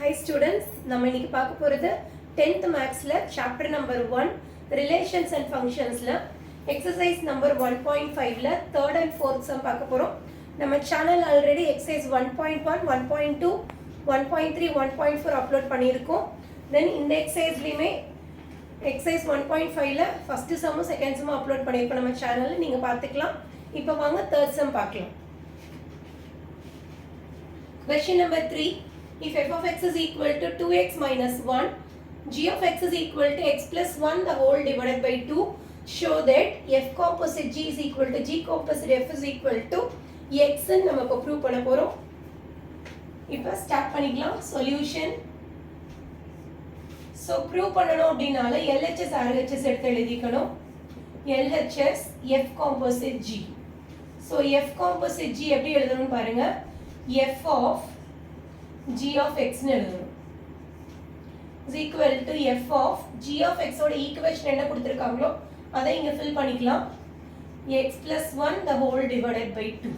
Hi students, நம்ம இன்னைக்கு பார்க்க போறது 10th Mathsல chapter number 1 Relations and Functionsல exercise number 1.5ல third and fourth sum பார்க்க போறோம். நம்ம சேனல் ஆல்ரெடி exercise 1.1, 1.2, 1.3, 1.4 அப்லோட் பண்ணியிருக்கோம். தென் இந்த எக்ஸசைஸ்லயுமே exercise 1.5ல first sum second sum upload பண்ணியிருக்கோம் நம்ம சேனல்ல நீங்க பார்த்துக்கலாம். இப்போ வாங்க third sum பார்க்கலாம். Question number 3. If f of x is equal to 2x minus 1, g of x is equal to x plus 1 the whole divided by 2, show that f composite g is equal to g composite f is equal to x ன்னு நம்ம இப்போ prove பண்ண போறோம். இப்போ start பண்ணிக்கலாம். Solution. So prove பண்ணனும் அப்படினால LHS RHS எடுத்து எழுதிக்கணும். LHS f composite g. So f composite g எப்படி எழுதணும்னு பாருங்க. f of g of x னு எழுதணும் is equal to f of g of x ஓட ஈக்குவேஷன் என்ன கொடுத்திருக்காங்களோ அதை இங்க ஃபில் பண்ணிக்கலாம். x plus 1 the whole divided by 2.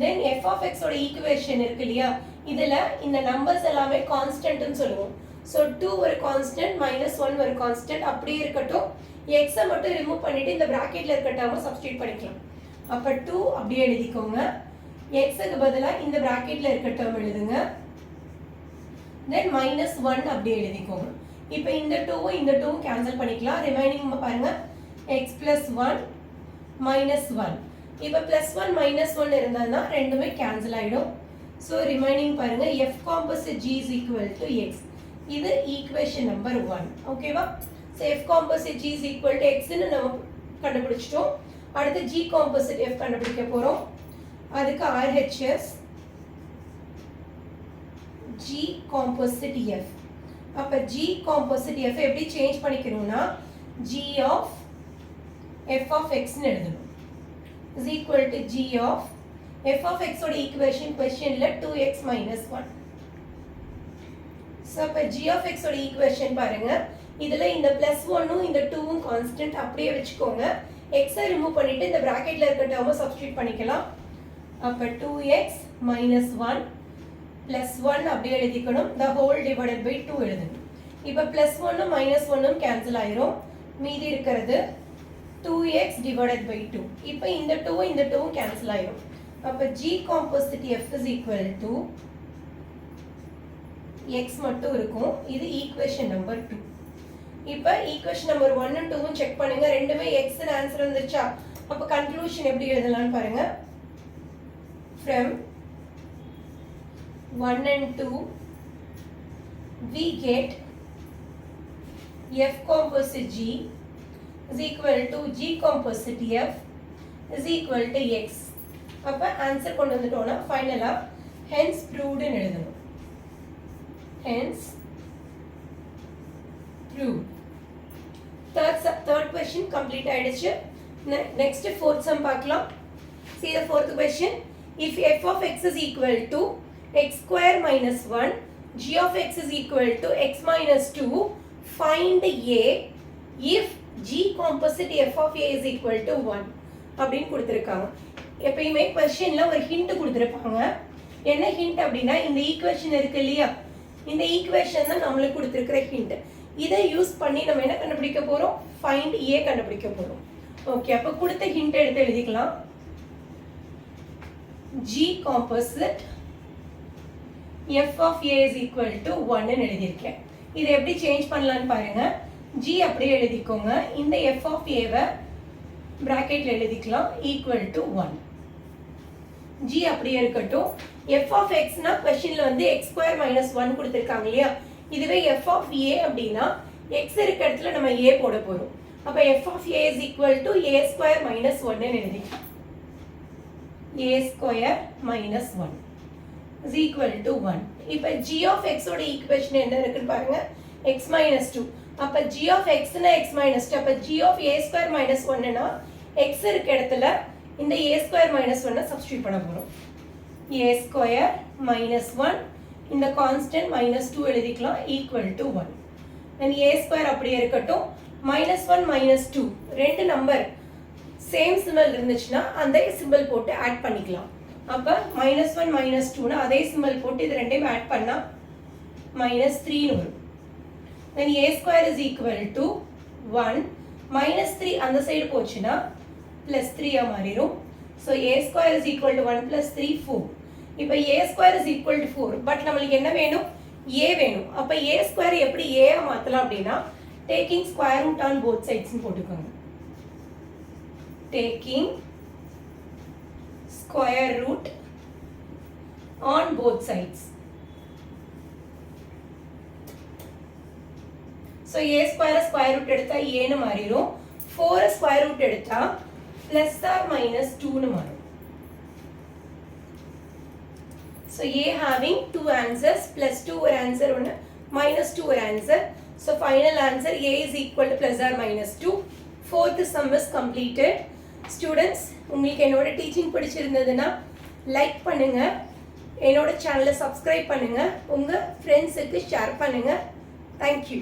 then f of x ஓட ஈக்குவேஷன் இருக்கு இல்லையா, இதுல இந்த நம்பர்ஸ் எல்லாமே கான்ஸ்டன்ட் னு சொல்லுவோம். சோ 2 ஒரு கான்ஸ்டன்ட் -1 ஒரு கான்ஸ்டன்ட் அப்படியே இருக்கட்டும். x ஐ மட்டும் ரிமூவ் பண்ணிட்டு இந்த பிராக்கெட்ல இருக்க டேர்மை சப்ஸ்டிட்யூட் பண்ணிக்கலாம். அப்ப 2 அப்படியே எழுதிக்கோங்க. x க்கு பதிலா இந்த பிராக்கெட்ல இருக்க டேர்ம் எழுதுங்க. then -1 அப்படியே எழுதிக்கோங்க. இப்போ இந்த 2 இந்த 2 கேன்சல் பண்ணிக்கலாம். ரிமைனிங் பாருங்க x plus 1 -1. இப்போ +1 -1 இருந்தானா ரெண்டுமே கேன்சல் ஆயிடும். சோ ரிமைனிங் பாருங்க f composite g is equal to x. இது ஈக்குவேஷன் நம்பர் 1. ஓகேவா? So f composite g is equal to x ன்னு நம்ம கண்டுபிடிச்சிட்டோம். அடுத்து g composite f கண்டுபிடிக்க போறோம். அதுக்கு RHS G composite F. அப்ப G composite F எப்படி change பண்ணிக்கணும்னா G of f of x ன்னு எழுதணும். is equal to G of f of x ஓட ஈக்குவேஷன் क्वेश्चनல 2x minus 1. சோ அப்ப G of x ஓட ஈக்குவேஷன் பாருங்க. இதுல இந்த +1 இந்த 2 கான்ஸ்டன்ட் அப்படியே வெச்சுக்கோங்க. x ஐ ரிமூவ் பண்ணிட்டு இந்த பிராக்கெட்ல இருக்க டேர்மை சப்ஸ்டிட்யூட் பண்ணிக்கலாம். அப்ப 2x minus 1 plus 1 அப்படியே எழுதிக்கணும். the whole divided by 2 எழுதணும். இப்போ +1 உம் -1 உம் கேன்சல் ஆயிரும். மீதி இருக்கிறது 2x divided by 2. இப்போ இந்த 2 இந்த 2 உம் கேன்சல் ஆயிரும். அப்ப g composite f is equal to x மட்டும் இருக்கும். இது ஈக்குவேஷன் நம்பர் 2. இப்போ equation number 1 and 2 um check பண்ணுங்க. ரெண்டுமே x ன்னு ஆன்சர் வந்துருச்சா? அப்ப கன்க்ளூஷன் எப்படி எழுதலாம்னு பாருங்க. From 1 and 2 we get f composite g is equal to g composite f is equal to x. அப்ப ஆன்சர் கொண்டு வந்துட்டோம்னா ஃபைனலா hence proved ன்னு எழுதணும். hence proved. third question complete ஆயிடுச்சு. next fourth sum பார்க்கலாம். See the fourth question. If f of x is equal to x square minus 1, g of x is equal to x minus 2, find a if g composite f of a is equal to 1 அப்படின்னு கொடுத்திருக்காங்க. எப்பயுமே क्वेश्चनல ஒரு hint கொடுத்திருப்பாங்க. என்ன hint அப்படினா இந்த equation இருக்கு இல்லையா, இந்த ஈக்குவேஷன் தான் நம்மளுக்கு கொடுத்திருக்கிற ஹிண்ட். இதை யூஸ் பண்ணி நம்ம என்ன கண்டுபிடிக்க போறோம்? find a கண்டுபிடிக்க போறோம். ஓகே, அப்ப கொடுத்த ஹிண்ட் எடுத்து எழுதிக்கலாம். G composite f of a is equal to 1 ன்னு எழுதியிருக்கேன். இது எப்படி சேஞ்ச் பண்ணலாம்னு பாருங்க. G அப்படியே எழுதிக்கோங்க. இந்த f of a வை பிராக்கெட்ல எழுதிக்கலாம் equal to 1. G அப்படியே இருக்கட்டும். f of x னா क्वेश्चनல வந்து x square minus 1 கொடுத்திருக்காங்க இல்லையா, இதுவே f of a அப்படினா x இருக்க இடத்துல நம்ம a போட போறோம். அப்ப f of a is equal to a square minus 1 ன்னு எழுதிக்கலாம். a square minus 1 is equal to 1. இப்போ g of x ஓட ஈக்குவேஷன் என்ன இருக்குன்னு பாருங்க. x minus 2. அப்ப g of x னா x minus 2. அப்ப g of a square minus 1 னா x இருக்க இடத்துல இந்த a square minus 1 சப்ஸ்டிட்யூட் பண்ண போறோம். a square minus 1 இந்த கான்ஸ்டன்ட் -2 எழுதிக்கலாம் equal to 1. then a square அப்படியே இருக்கட்டும். -1 -2 ரெண்டு நம்பர் சேம் சிம்பல் இருந்துச்சுன்னா அந்த சிம்பல் போட்டு ஆட் பண்ணிக்கலாம். அப்ப -1 -2 னா அதே சிம்பல் போட்டு இது ரெண்டையும் ஆட் பண்ணா minus 3 வரும். Then a square is equal to 1 minus 3 அந்த சைடு போச்சுன்னா plus 3 ஆ மாறிடும். So a square is equal to 1 plus 3 4. இப்போ a square is equal to 4 but நம்மளுக்கு என்ன வேணும் a வேணும். அப்போ a square எப்படி a ஆ மாத்தலாம் அப்படின்னா taking square root on both sides னு போட்டுக்கோங்க. taking square root on both sides. So a square root எடுத்தா a னு மாறிடும். 4 square root எடுத்தா plus or minus 2 னு மாறும். So a having two answers, plus 2 ஒரு answer ஒன்று, minus 2 ஒரு answer. So final answer a is equal to plus or minus 2. Fourth sum is completed. Students, உங்களுக்கு என்னோட டீச்சிங் பிடிச்சிருந்ததுன்னா லைக் பண்ணுங்க, என்னோட சேனலை சப்ஸ்கிரைப் பண்ணுங்க, உங்க ஃப்ரெண்ட்ஸுக்கு ஷேர் பண்ணுங்க. Thank you.